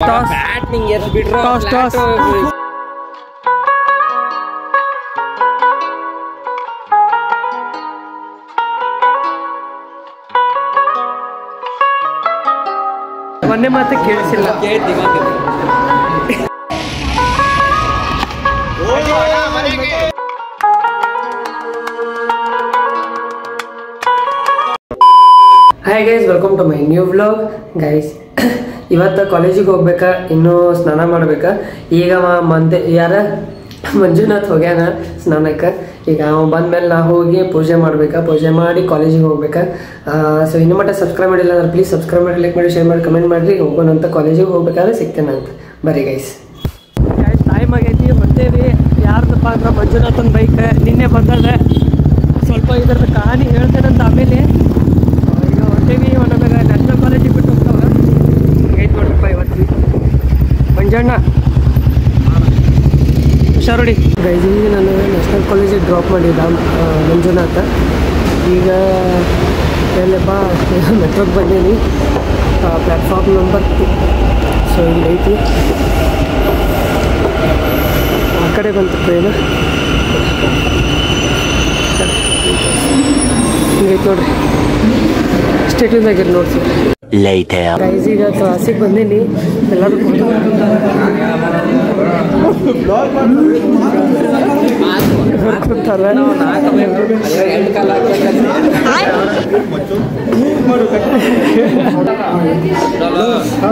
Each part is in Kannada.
ಬ್ಯಾಟಿಂಗ್ ಎಷ್ಟು ಬಿಟ್ರು ಮೊನ್ನೆ ಮಾತ್ರ ಕೇಳಿಸಿಲ್ಲ. Hi guys, welcome to my new vlog. Guys, ಇವತ್ತು ಕಾಲೇಜಿಗೆ ಹೋಗ್ಬೇಕಾ, ಇನ್ನೂ ಸ್ನಾನ ಮಾಡ್ಬೇಕಾ. ಈಗ ಮಂಜುನಾಥ್ ಹೋಗ್ಯಾನ ಸ್ನಾನಕ್ಕೆ. ಈಗ ಅವ ಬಂದ್ಮೇಲೆ ನಾ ಹೋಗಿ ಪೂಜೆ ಮಾಡ್ಬೇಕಾ, ಪೂಜೆ ಮಾಡಿ ಕಾಲೇಜಿಗೆ ಹೋಗ್ಬೇಕಾ. ಸೊ ಇನ್ನೂ ಮಟ್ಟ ಸಬ್ಸ್ಕ್ರೈಬ್ ಮಾಡಿಲ್ಲ ಅಂದ್ರೆ ಪ್ಲೀಸ್ ಸಬ್ಸ್ಕ್ರೈಬ್ ಮಾಡಿ, ಲೈಕ್ ಮಾಡಿ, ಶೇರ್ ಮಾಡಿ, ಕಮೆಂಟ್ ಮಾಡಿರಿ. ಹೋಗೋಣಂತ ಕಾಲೇಜಿಗೆ ಹೋಗ್ಬೇಕಾದ್ರೆ ಸಿಗ್ತೇನಂತ. ಬರೀ ಗೈಸ್, ಟೈಮ್ ಆಗೈತಿ. ಬರ್ತೇವೆ. ಯಾರ್ದಪ್ಪ ಅಂದ್ರೆ ಮಂಜುನಾಥನ್ ಬೈಕ್ ನಿನ್ನೆ ಬಂದದ. ಸ್ವಲ್ಪ ಇದ್ರದ್ದು ಕಹಾನಿ ಹೇಳ್ತೇನಂತ ಆಮೇಲೆ. ಈಗ ಹೊಂಟೇವಿ. ನಮಗೆ ನ್ಯಾಷನಲ್ ಕಾಲೇಜಿಗೆ ಬಿಟ್ಟು ಹೋಗ್ತಾವ. ಐದು ನೋಡ್ರಪ್ಪ ಇವತ್ತು ಮಂಜಣ್ಣ ಹುಷಾರೋಡಿ. ಗೈಜಿಗೆ ನಾನು ನ್ಯಾಷನಲ್ ಕಾಲೇಜಿಗೆ ಡ್ರಾಪ್ ಮಾಡಿದ್ದ ಮಂಜುನಾಥ. ಈಗ ಎಲ್ಲಪ್ಪ ಮೆಟ್ರೋಗೆ ಬಂದೀನಿ, ಪ್ಲ್ಯಾಟ್ಫಾರ್ಮ್ ನಂಬರ್ 2. ಸೊ ಇಲ್ಲಿ ಐತಿ, ಆ ಕಡೆ ಬಂತು ಟ್ರೈನು. ಹಿಂಗೈತಿ ನೋಡ್ರಿ, ಸ್ಟೇಟ್ಲಿಂದಾಗಿರಿ ನೋಡ್ತೀವಿ. ಗೈಸ್, ಈಗ ಕ್ಲಾಸಿಗೆ ಬಂದೀನಿ. ಎಲ್ಲರೂ ಕೂತಾರ.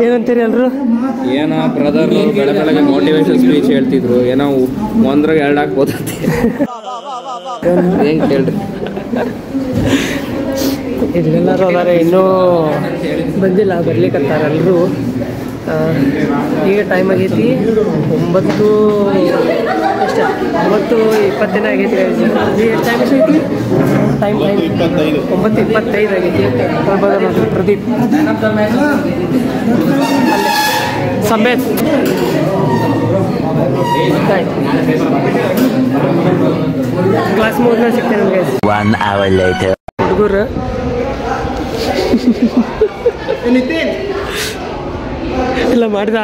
ಏನಂತೀರಿ ಎಲ್ರು? ಏನೋ ಬ್ರದರ್ ಬೆಳಗ್ಗೆ ಮೋಟಿವೇಶನ್ ಸ್ಪೀಚ್ ಹೇಳ್ತಿದ್ರು. ಏನೋ ಒಂದ್ರಾಗ 2 ಹಾಕ್ಬೋದಂತೆ. ಹೆಂಗೆ ಹೇಳ್ರಿ, ಇಲ್ಲೆಲ್ಲರೂ ಅದಾರೆ, ಇನ್ನೂ ಬಂದಿಲ್ಲ, ಬರ್ಲಿಕ್ಕಂತಾರ ಎಲ್ಲರೂ. ಈಗ ಟೈಮ್ ಆಗೈತಿ 9:20 ಆಗೈತಿ. ಟೈಮ್ ಎಷ್ಟೈತಿ? ಟೈಮ್ 9:25 ಆಗೈತಿ. ನೋಡ್ರಿ ಪ್ರದೀಪ್ ಸಮೇತ್. ಕ್ಲಾಸ್ ಮುಗಿದ್ಮೇಲೆ ಸಿಗ್ತೇನೆ ನಮಗೆ. ಹುಡುಗರು ಇಲ್ಲ ಮಾಡಿದ.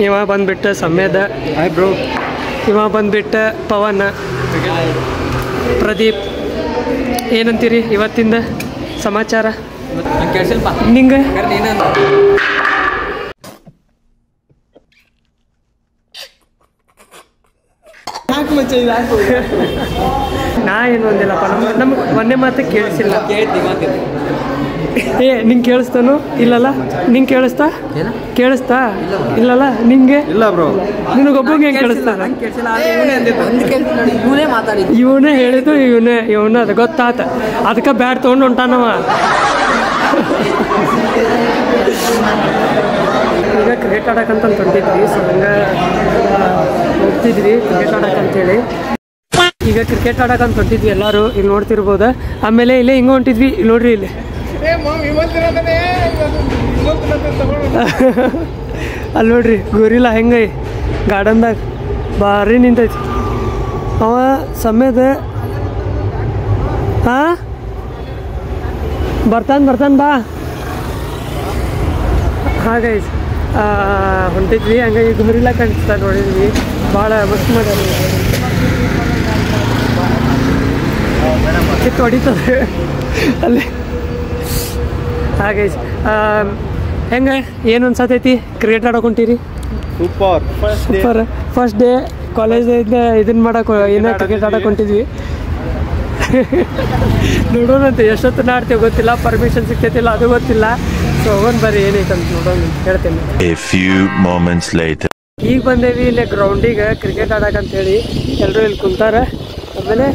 ಇವ ಬಂದ್ಬಿಟ್ಟ ಸಮ್ಯದ, ಇವ ಬಂದ್ಬಿಟ್ಟ ಪವನ್, ಪ್ರದೀಪ್. ಏನಂತೀರಿ ಇವತ್ತಿಂದ ಸಮಾಚಾರ ನಿಂಗೆ? ನಾ ಏನು ಒಂದಿಲ್ಲಪ್ಪ, ನಮ್ಗೆ ಮೊನ್ನೆ ಮಾತ್ರ ಕೇಳಿಸಿಲ್ಲ. ನಿಂಗೆ ಕೇಳಿಸ್ತಾನು? ಇಲ್ಲಲ್ಲ. ನಿಂಗೆ ಕೇಳಿಸ್ತಾ? ಇಲ್ಲಲ್ಲ. ನಿಂಗೆ? ಇಲ್ಲ ಬ್ರೋ. ನಿನಗೊಬ್ಬಂಗೆ ಹೆಂಗೆ ಕೇಳಿಸ್ತಾ? ಇವನೇ ಹೇಳಿದ್ದು, ಇವನೇ ಅದು ಗೊತ್ತಾತ. ಅದಕ್ಕೆ ಬ್ಯಾಟ್ ತೊಗೊಂಡು ಹೊಂಟಾನವ. ಈಗ ಕ್ರಿಕೆಟ್ ಆಡಕ್ಕಂತ ಹೊಂಟಿದ್ವಿ. ಸೊ ಹಂಗೆ ಹೋಗ್ತಿದ್ವಿ ಕ್ರಿಕೆಟ್ ಆಡಕ್ಕಂತೇಳಿ. ಈಗ ಕ್ರಿಕೆಟ್ ಆಡಕ್ಕಂತ ಹೊಂಟಿದ್ವಿ ಎಲ್ಲರೂ, ಇಲ್ಲಿ ನೋಡ್ತಿರ್ಬೋದು. ಆಮೇಲೆ ಇಲ್ಲೇ ಹಿಂಗೆ ಹೊಂಟಿದ್ವಿ, ಇಲ್ಲಿ ನೋಡ್ರಿ. ಇಲ್ಲಿ ಅಲ್ಲಿ ನೋಡ್ರಿ ಗೋರಿಲ್ಲ ಹೆಂಗೈ ಗಾರ್ಡನ್ದಾಗ ಭಾರಿ ನಿಂತೈತಿ. ಅವ ಸಮೇತ ಬರ್ತಾನ ಬಾ. ಹಾಗೈ ಹೊಂಟಿದ್ವಿ. ಹಂಗಾಗಿ ಗೋರಿಲ್ಲ ಕಾಣಿಸ್ತಾ ನೋಡಿದ್ವಿ. ಭಾಳ ಮಸ್ತ್ ಮಾಡ್ಯಾರ. ಕಿತ್ತು ಹೊಡಿತದೆ ಅಲ್ಲಿ. ಹಾಗೆ ಹೆಂಗೆ ಏನು ಅನ್ಸತೈತಿ ಕ್ರಿಕೆಟ್ ಆಡೋಕೆ ಹೊಂಟಿರಿ? ಸೂಪರ್. ಫಸ್ಟ್ ಡೇ ಕಾಲೇಜಿಂದ ಇದನ್ನ ಮಾಡಕ್ಕೆ ಏನೋ ಕ್ರಿಕೆಟ್ ಆಡೋಕೆ ಹೊಂಟಿದ್ವಿ. ನೋಡೋಣಂತೆ ಎಷ್ಟೊತ್ತು ಆಡ್ತೀವಿ ಗೊತ್ತಿಲ್ಲ, ಪರ್ಮಿಷನ್ ಸಿಗ್ತೈತಿಲ್ಲ ಅದು ಗೊತ್ತಿಲ್ಲ. ಸೊ ಹೋಗೋಣ ಬರ್ರಿ, ಏನೈತೆ ಅಂತ ನೋಡೋಣ ಹೇಳ್ತೇನೆ. ಈಗ ಬಂದೇವಿ ಇಲ್ಲೇ ಗ್ರೌಂಡಿಗೆ ಕ್ರಿಕೆಟ್ ಆಡೋಕಂತೇಳಿ. ಎಲ್ಲರೂ ಇಲ್ಲಿ ಕುಂತಾರ. ಆಮೇಲೆ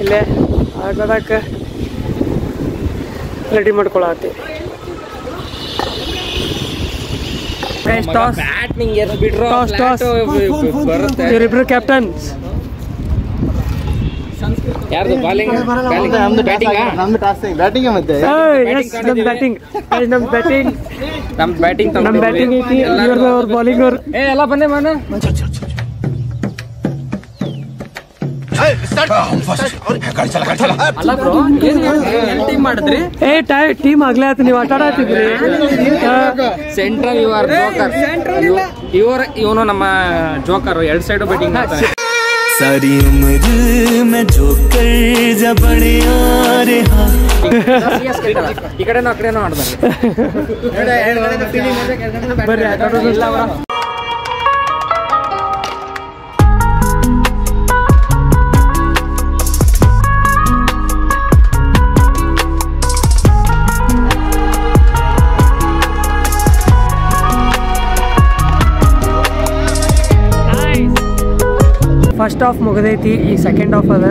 ಇಲ್ಲೇ ಆಡೋಕೆ ರೆಡಿ ಮಾಡ್ಕೊಳತ್ತೀವಿ. ಇವರಿಬ್ರು ಕ್ಯಾಪ್ಟನ್ಸ್. ಯಾರ್ದು ಬಾಲಿಂಗ್? ನಮ್ ಬ್ಯಾಟಿಂಗ್ ಐತಿ, ಅವ್ರ ಬಾಲಿಂಗ್. ಅವ್ರು ಎಲ್ಲ ಬಂದೆ ಮಾನ ಅಲ್ಲ ಬ್ರೋ ಟೀಮ್ ಮಾಡಿದ್ರಿ ಟೀಮ್ ಆಗ್ಲೇ ಆಯ್ತು ನೀವು ಆಟ ಆಡ್ತಿದ್ರಿ ಸೆಂಟ್ರಲ್ ಯುವರ್ ಜೋಕರ್ ಇವನು ನಮ್ಮ ಜೋಕರ್ 2 ಸೈಡ್ ಬೆಟ್ಟಿಂಗ್ ಮಾಡ್ತಾರೆ सारी उम्र में जोकर जब बड़े आ रहा ಈ ಕಡೆನೂ ಆ ಕಡೆನೂ ಆಡ್ತಾರೆ ಫಸ್ಟ್ ಹಾಫ್ ಮುಗಿದೈತಿ ಈಗ ಸೆಕೆಂಡ್ ಹಾಫ್ ಅದ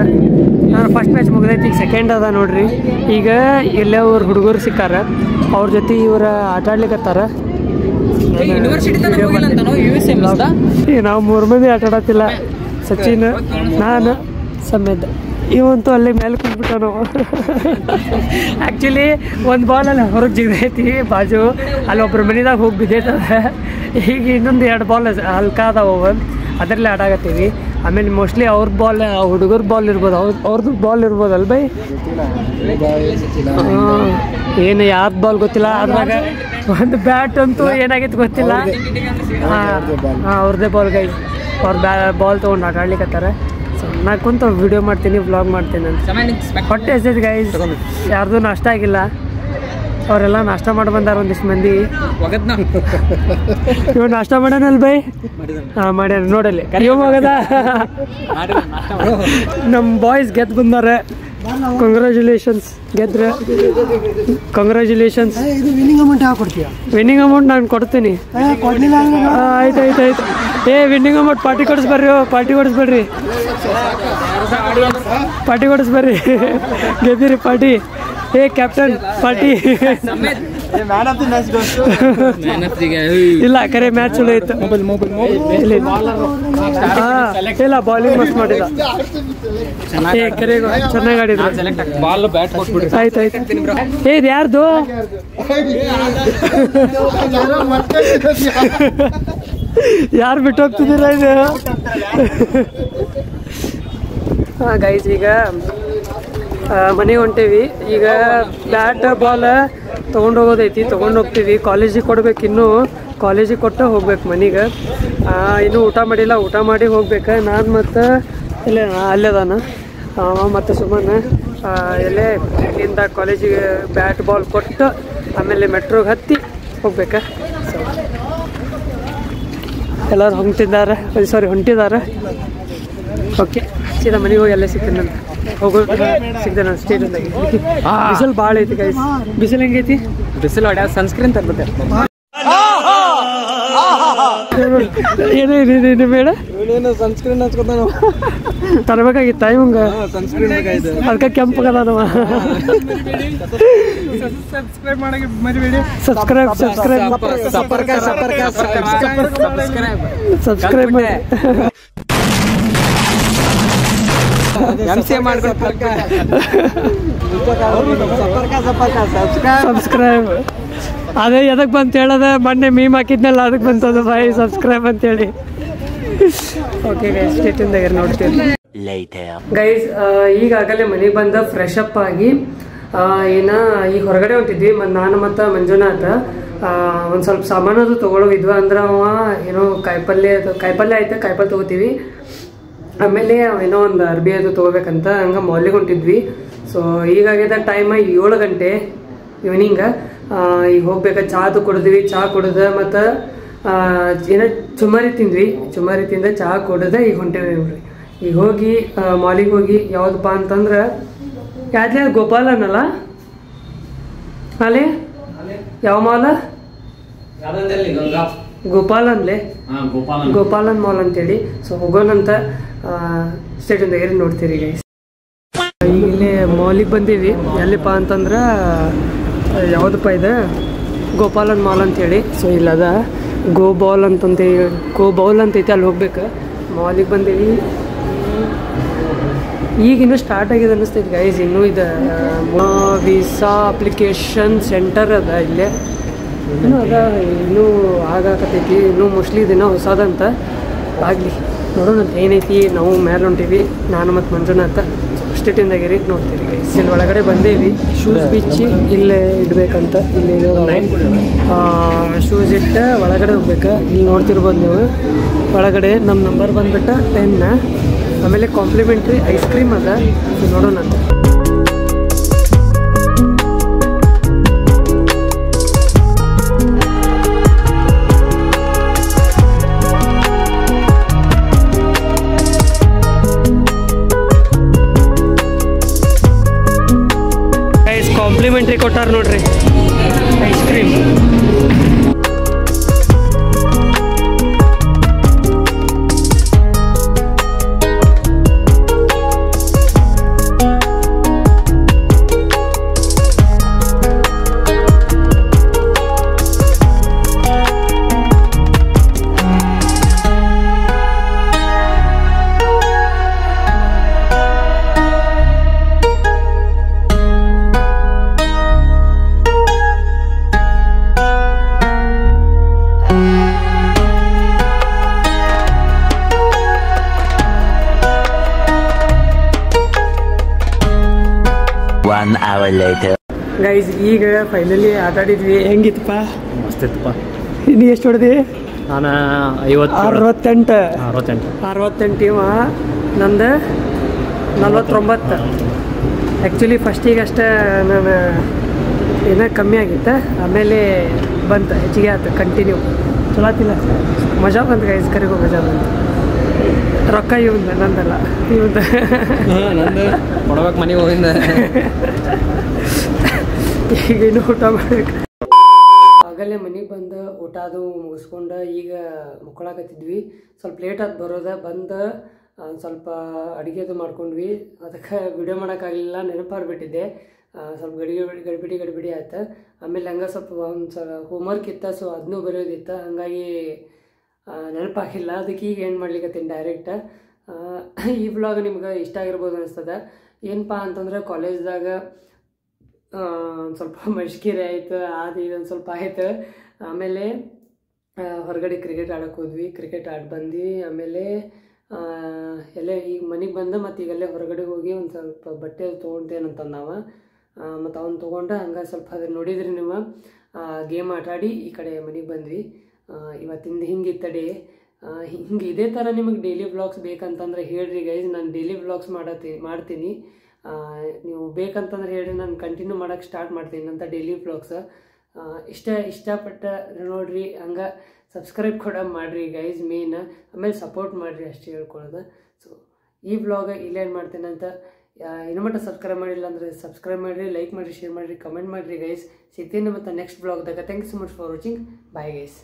ನಾನು ಫಸ್ಟ್ ಮ್ಯಾಚ್ ಮುಗಿದೈತಿ ಈಗ ಸೆಕೆಂಡ್ ಅದ ನೋಡ್ರಿ ಈಗ ಇಲ್ಲೇ ಅವ್ರ ಹುಡುಗರು ಸಿಕ್ಕಾರ ಅವ್ರ ಜೊತೆ ಇವ್ರ ಆಟ ಆಡ್ಲಿಕ್ಕತ್ತಾರ ನಾವು 3 ಮಂದಿ ಆಟ ಆಡತ್ತಿಲ್ಲ ಸಚಿನ್ ನಾನು ಸಮೇತ ಇವಂತೂ ಅಲ್ಲಿ ಮೇಲೆ ಕುಂದ್ಬಿಟ್ಟು ಆ್ಯಕ್ಚುಲಿ ಒಂದು ಬಾಲಲ್ಲಿ ಹೊರಗೆ ಜಿಗೈತಿ ಬಾಜು ಅಲ್ಲಿ ಒಬ್ರ ಮನೆದಾಗ ಹೋಗಿ ಬಿದ್ದೈತದ ಈಗ ಇನ್ನೊಂದು 2 ಬಾಲ್ ಹಲ್ಕಾದವ ಅದರಲ್ಲೇ ಆಡಾಕತ್ತೀವಿ ಆಮೇಲೆ ಮೋಸ್ಟ್ಲಿ ಅವ್ರ ಬಾಲ್ ಹುಡುಗರ ಬಾಲ್ ಇರ್ಬೋದು ಅವ್ರದ್ದು ಬಾಲ್ ಇರ್ಬೋದಲ್ಲ ಬೈ ಏನು ಯಾವ್ದು ಬಾಲ್ ಗೊತ್ತಿಲ್ಲ ಅದ್ರಾಗ ಒಂದು ಬ್ಯಾಟ್ ಅಂತೂ ಏನಾಗೈತೆ ಗೊತ್ತಿಲ್ಲ ಹಾಂ ಅವ್ರದ್ದೇ ಬಾಲ್ ಗೈ ಅವ್ರ ಬಾಲ್ ತೊಗೊಂಡು ಆಟ ಆಡ್ಲಿಕ್ಕತ್ತಾರ ನಾ ಕುಂತ ವಿಡಿಯೋ ಮಾಡ್ತೀನಿ ವ್ಲಾಗ್ ಮಾಡ್ತೀನಿ ಅಂತ ಹೊಟ್ಟೆ ಎಸೈತೆ ಗೈಸ್ ಯಾರ್ದು ನಾಷ್ಟ ಆಗಿಲ್ಲ ಅವರೆಲ್ಲ ನಾಷ್ಟ ಮಾಡಿ ಬಂದಾರ ಒಂದಿಷ್ಟು ಮಂದಿ ಇವ್ ನಾಷ್ಟ ಮಾಡ್ಯಾನಲ್ ಬೈ ಹಾಂ ಮಾಡ್ಯಾನ ನೋಡಲ್ಲಿ ಇವ್ ಮಗದ ನಮ್ಮ ಬಾಯ್ಸ್ ಗೆದ್ದು ಬಂದಾರ ಕಂಗ್ರ್ಯಾಚುಲೇಷನ್ಸ್ ಗೆದ್ರೆ ಕಂಗ್ರ್ಯಾಚುಲೇಷನ್ಸ್ ವಿನ್ನಿಂಗ್ ಅಮೌಂಟ್ ಯಾವ ಕೊಡ್ತೀಯ ವಿನ್ನಿಂಗ್ ಅಮೌಂಟ್ ನಾನು ಕೊಡ್ತೀನಿ ಆಯ್ತು ಆಯ್ತು ಆಯ್ತು ವಿನ್ನಿಂಗ್ ಅಮೌಂಟ್ ಪಾರ್ಟಿ ಕೊಡಿಸ್ಬರ್ರಿ ಪಾರ್ಟಿ ಕೊಡಿಸ್ಬೇಡ್ರಿ ಪಾರ್ಟಿ ಕೊಡಿಸ್ಬರ್ರಿ ಗೆದ್ದಿರಿ ಪಾರ್ಟಿ ಕ್ಯಾಪ್ಟನ್ ಪಾರ್ಟಿ ಇಲ್ಲ ಕರೆ ಮ್ಯಾಚ್ ಚಲೋ ಇತ್ತು ಇಲ್ಲ ಬಾಲಿಂಗ್ ಮಸ್ತ್ ಮಾಡಿದ ಕರೆ ಚೆನ್ನಾಗಿ ಆಡಿದ್ರು ಆಯ್ತು ಆಯ್ತು ಇದು ಯಾರ್ದು ಯಾರು ಬಿಟ್ಟು ಹೋಗ್ತಿದ್ದೀರ ಇದು ಹಾಂ ಗೈಸ್ ಈಗ ಮನೆಗೆ ಹೊಂಟೇವಿ ಈಗ ಬ್ಯಾಟ್ ಬಾಲ್ ತೊಗೊಂಡೋಗೋದೈತಿ ತೊಗೊಂಡೋಗ್ತೀವಿ ಕಾಲೇಜಿಗೆ ಕೊಡ್ಬೇಕು ಇನ್ನೂ ಕಾಲೇಜಿಗೆ ಕೊಟ್ಟು ಹೋಗ್ಬೇಕು ಮನೆಗೆ ಇನ್ನೂ ಊಟ ಮಾಡಿಲ್ಲ ಊಟ ಮಾಡಿ ಹೋಗ್ಬೇಕು ನಾನು ಮತ್ತು ಇಲ್ಲೇ ಅಲ್ಲೇದಾನ ಮತ್ತು ಸುಮ್ಮನೆ ಎಲ್ಲೇ ಇಲ್ಲಿಂದ ಕಾಲೇಜಿಗೆ ಬ್ಯಾಟ್ ಬಾಲ್ ಕೊಟ್ಟು ಆಮೇಲೆ ಮೆಟ್ರೋಗೆ ಹತ್ತಿ ಹೋಗ್ಬೇಕಾ ಸೊ ಎಲ್ಲರೂ ಹೊಂಟಿದ್ದಾರೆ ಓಕೆ ಸೀದಾ ಮನೆಗೆ ಹೋಗಿ ಅಲ್ಲೇ ಸಿಗ್ತೀನಿ ನಾನು ಹೋಗೋ ಸಿಗ್ದೆ ನಾನು ಸ್ಟೇಡಿಯಮ್ದಾಗಿ ಬಿಸಿಲು ಭಾಳ ಐತಿ ಗೈಸ್ ಬಿಸಿಲು ಹೆಂಗೈತಿ ಬಿಸಿಲು ಹೊಡ್ಯ ಸನ್ಸ್ಕ್ರೀನ್ ತರ್ಬೇಕು ಏನೇನು ಬೇಡ ಸನ್ಸ್ಕ್ರೀನ್ ಹಚ್ಕೊತಾನ ತರಬೇಕಾಗಿತ್ತ ಇವಂಗ ಸನ್ಸ್ಕ್ರೀನ್ ಅದಕ್ಕೆ ಕೆಂಪಗದ ಸಬ್ಸ್ಕ್ರೈಬ್ ಮಾಡಕ್ಕೆ ಮರಿಬೇಡಿ ಸಬ್ಸ್ಕ್ರೈಬ್ ಮಾಡಿ ಸಬ್ಸ್ಕ್ರೈಬ್ ಅದೇ ಎದಕ್ಕೆ ಬಂತ ಹೇಳದ ಮೊನ್ನೆ ಮೀಮ್ ಹಾಕಿದ್ನಲ್ಲ ಅದಕ್ಕೆ ಬಂತದ ಬಾಯ್ ಸಬ್ಸ್ಕ್ರೈಬ್ ಅಂತೇಳಿ ಓಕೆ ಗೈಸ್ ಸ್ಟೇಟಿಂದಾಗ ನೋಡ್ತೀವಿ ಗೈಸ್ ಈಗಾಗಲೇ ಮನೆಗೆ ಬಂದ ಫ್ರೆಶ್ ಅಪ್ ಆಗಿ ಈಗ ಹೊರಗಡೆ ಹೊಂಟಿದ್ವಿ ನಾನು ಮತ್ತು ಮಂಜುನಾಥ ಒಂದು ಸ್ವಲ್ಪ ಸಾಮಾನು ಅದು ತೊಗೊಳೋಗಿದ್ವಿ ಅಂದ್ರೆ ಅವ ಏನೋ ಕಾಯಿಪಲ್ಯ ಆಯ್ತು ಕಾಯಿಪಲ್ಯ ತೊಗೋತೀವಿ ಆಮೇಲೆ ಏನೋ ಒಂದು ಅರ್ಬಿ ಅದು ತೊಗೋಬೇಕಂತ ಹಂಗೆ ಮಾಲಿಗೆ ಹೊಂಟಿದ್ವಿ ಸೊ ಈಗಾಗಿದೆ ಟೈಮ್ 7 ಗಂಟೆ ಈವ್ನಿಂಗ್ ಈಗ ಹೋಗ್ಬೇಕು ಚಹಾ ಕುಡಿದ್ವಿ ಚಹಾ ಕುಡಿದ ಮತ್ತು ಏನೋ ಚುಮ್ಮರಿ ತಿಂದ ಚಹಾ ಕುಡಿದ ಈಗ ಹೊಂಟೇವಿ ನೋಡ್ರಿ ಈಗ ಹೋಗಿ ಮಾಲಿಗೆ ಹೋಗಿ ಯಾವುದಪ್ಪ ಅಂತಂದ್ರೆ ಯಾವ್ದೇ ಗೋಪಾಲನಲ್ಲ ಅಲ್ಲಿ ಯಾವ ಮಾಲ ಗೋಪಾಲನ್ಲೆ ಗೋಪಾಲನ್ ಮಾಲ್ ಅಂತೇಳಿ ಸೊ ಹೋಗೋಣಂತ ಸ್ಟೇಡಿಯಮ್ದಾಗ ನೋಡ್ತೀರಿ ಗೈಸ್ ಈಗ ಇಲ್ಲಿ ಮಾಲಿಗೆ ಬಂದೀವಿ ಎಲ್ಲಿಪ್ಪ ಅಂತಂದ್ರೆ ಯಾವುದಪ್ಪ ಇದೆ ಗೋಪಾಲನ್ ಮಾಲ್ ಅಂತೇಳಿ ಸೊ ಇಲ್ಲದ ಗೋ ಬೌಲ್ ಅಂತೈತಿ ಅಲ್ಲಿ ಹೋಗ್ಬೇಕು ಮಾಲಿಗೆ ಬಂದೀವಿ ಈಗಿನ್ನೂ ಸ್ಟಾರ್ಟ್ ಆಗಿದೆ ಅನ್ನಿಸ್ತೈತಿ ಗೈಸ್ ಇನ್ನೂ ಇದೆ ವೀಸಾ ಅಪ್ಲಿಕೇಶನ್ ಸೆಂಟರ್ ಅದ ಇಲ್ಲೇ ಇನ್ನೂ ಅದ ಇನ್ನೂ ಆಗಾಕತ್ತೈತಿ ಇನ್ನೂ ಮೋಸ್ಟ್ಲಿ ದಿನ ಹೊಸದಂತ ಆಗಲಿ ನೋಡೋಣ ಏನೈತಿ. ನಾವು ಮೇಲೆ ಹೊಂಟೀವಿ, ನಾನು ಮತ್ತು ಮಂಜುನಾಥ ಸ್ಟೇಟಿಂದಾಗಿರಿ ನೋಡ್ತೀವಿ ಗೈಸ್. ಇಲ್ಲಿ ಒಳಗಡೆ ಬಂದೇವಿ, ಶೂಸ್ ಬಿಚ್ಚಿ ಇಲ್ಲೇ ಇಡಬೇಕಂತ. ಇಲ್ಲಿ ಶೂಸ್ ಇಟ್ಟ ಒಳಗಡೆ ಹೋಗ್ಬೇಕು. ಇಲ್ಲಿ ನೋಡ್ತಿರ್ಬೋದು ನೀವು, ಒಳಗಡೆ ನಮ್ಮ ನಂಬರ್ ಬಂದ್ಬಿಟ್ಟು 10. ಆಮೇಲೆ ಕಾಂಪ್ಲಿಮೆಂಟ್ರಿ ಐಸ್ ಕ್ರೀಮ್ ಅದ, ನೋಡೋಣ ಅಂತ. ಕಾಂಪ್ಲಿಮೆಂಟ್ರಿ ಕೊಟ್ಟಾರ ನೋಡ್ರಿ ಐಸ್ ಕ್ರೀಮ್. ಗೈಸ್ ಈಗ ಫೈನಲಿ ಆಟಾಡಿದ್ವಿ. ಹೆಂಗಿತ್ತಪ್ಪ? ಮಸ್ತ್ ಇತ್ತಪ್ಪ. ನೀ ಎಷ್ಟು ಹೊಡೆದಿ? ನಾನು 68 ಇವ ನಂದು 49. ಆ್ಯಕ್ಚುಲಿ ಫಸ್ಟಿಗೆ ಅಷ್ಟೇ ನಾನು ಏನೋ ಕಮ್ಮಿ ಆಗಿತ್ತು, ಆಮೇಲೆ ಬಂತು ಹೆಚ್ಚಿಗೆ ಆಯ್ತು. ಕಂಟಿನ್ಯೂ ಚಲೋ ಆತಿಲ್ಲ, ಮಜಾ ಬಂತು ಗೈಸ್. ಕರಿಗೂ ಮಜಾ ಬಂತು. ರೊಕ್ಕ ಇವಂದ, ನಂದಲ್ಲ ಇವಂದ. ನಂದು ಕೊಡ್ಬೇಕು ಮನೆಗೆ ಹೋಗಿಂದ. ಈಗ ಇನ್ನು ಊಟ ಮಾಡ್ಬೇಕು. ಆಗಲೇ ಮನೆಗೆ ಬಂದು ಊಟ ಅದು ಮುಗಿಸ್ಕೊಂಡು ಈಗ ಮುಕ್ಕೊಳಕತ್ತಿದ್ವಿ. ಸ್ವಲ್ಪ ಲೇಟ್ ಆಗಿ ಬರೋದ ಬಂದು ಸ್ವಲ್ಪ ಅಡುಗೆದು ಮಾಡ್ಕೊಂಡ್ವಿ. ಅದಕ್ಕೆ ವಿಡಿಯೋ ಮಾಡೋಕ್ಕಾಗಲಿಲ್ಲ, ನೆನಪಾಗ್ಬಿಟ್ಟಿದ್ದೆ. ಸ್ವಲ್ಪ ಗಡಿಬಿಡಿ ಆಯ್ತು. ಆಮೇಲೆ ಹಂಗೆ ಸ್ವಲ್ಪ ಒಂದು ಹೋಮ್ವರ್ಕ್ ಇತ್ತು, ಸೊ ಅದನ್ನೂ ಬರೆಯೋದಿತ್ತು, ಹಾಗಾಗಿ ನೆನಪಾಗಿಲ್ಲ. ಅದಕ್ಕೆ ಈಗ ಏನು ಮಾಡ್ಲಿಕ್ಕತ್ತೀನಿ ಡೈರೆಕ್ಟ್. ಈ ವ್ಲಾಗ್ ನಿಮ್ಗೆ ಇಷ್ಟ ಆಗಿರ್ಬೋದು ಅನಿಸ್ತದೆ. ಏನಪ್ಪ ಅಂತಂದ್ರೆ ಕಾಲೇಜ್ದಾಗ ಸ್ವಲ್ಪ ಮಶ್ಕಿರಿ ಆಯಿತು, ಅದು ಇದೊಂದು ಸ್ವಲ್ಪ ಆಯಿತು. ಆಮೇಲೆ ಹೊರಗಡೆ ಕ್ರಿಕೆಟ್ ಆಡೋಕೆ ಹೋದ್ವಿ, ಕ್ರಿಕೆಟ್ ಆಡಿ ಬಂದು ಆಮೇಲೆ ಎಲ್ಲೇ ಈಗ ಮನೆಗೆ ಬಂದು ಮತ್ತು ಈಗಲ್ಲೇ ಹೊರಗಡೆ ಹೋಗಿ ಒಂದು ಸ್ವಲ್ಪ ಬಟ್ಟೆ ತೊಗೊಂತೇನಂತಂದು ನಾವು. ಮತ್ತು ಅವ್ನು ತೊಗೊಂಡು ಹಂಗೆ ಸ್ವಲ್ಪ ಅದನ್ನು ನೋಡಿದ್ರಿ ನೀವು. ಗೇಮ್ ಆಟಾಡಿ ಈ ಕಡೆ ಮನೆಗೆ ಬಂದ್ವಿ. ಇವತ್ತಿಂದ ಹಿಂಗಿತ್ತು ಡೇ. ಹಿಂಗೆ ಇದೇ ಥರ ನಿಮಗೆ ಡೈಲಿ ವ್ಲಾಗ್ಸ್ ಬೇಕಂತಂದ್ರೆ ಹೇಳ್ರಿ ಗೈಸ್, ನಾನು ಡೈಲಿ ವ್ಲಾಗ್ಸ್ ಮಾಡ್ತೀನಿ. ನೀವು ಬೇಕಂತಂದ್ರೆ ಹೇಳ್ರಿ, ನಾನು ಕಂಟಿನ್ಯೂ ಮಾಡೋಕ್ಕೆ ಸ್ಟಾರ್ಟ್ ಮಾಡ್ತೀನಿ ಅಂತ ಡೈಲಿ ವ್ಲಾಗ್ಸ್. ಇಷ್ಟಪಟ್ಟು ನೋಡ್ರಿ, ಹಂಗೆ ಸಬ್ಸ್ಕ್ರೈಬ್ ಕೂಡ ಮಾಡಿರಿ ಗೈಸ್ ಮೇನ್. ಆಮೇಲೆ ಸಪೋರ್ಟ್ ಮಾಡಿರಿ ಅಷ್ಟೇ ಹೇಳ್ಕೊಳ್ಳೋದು. ಸೊ ಈ ವ್ಲಾಗ್ ಇಲ್ಲೇನು ಮಾಡ್ತೇನೆ ಅಂತ ಇನ್ನೂ ಮಟ್ಟ ಸಬ್ಸ್ಕ್ರೈಬ್ ಮಾಡಿಲ್ಲ ಅಂದರೆ ಸಬ್ಸ್ಕ್ರೈಬ್ ಮಾಡಿರಿ, ಲೈಕ್ ಮಾಡಿರಿ, ಶೇರ್ ಮಾಡಿರಿ, ಕಮೆಂಟ್ ಮಾಡಿರಿ ಗೈಸ್. ಸಿಗ್ತೀನಿ ಮತ್ತು ನೆಕ್ಸ್ಟ್ ವ್ಲಾಗ್ದಾಗ. Thank you so much for watching. Bye guys.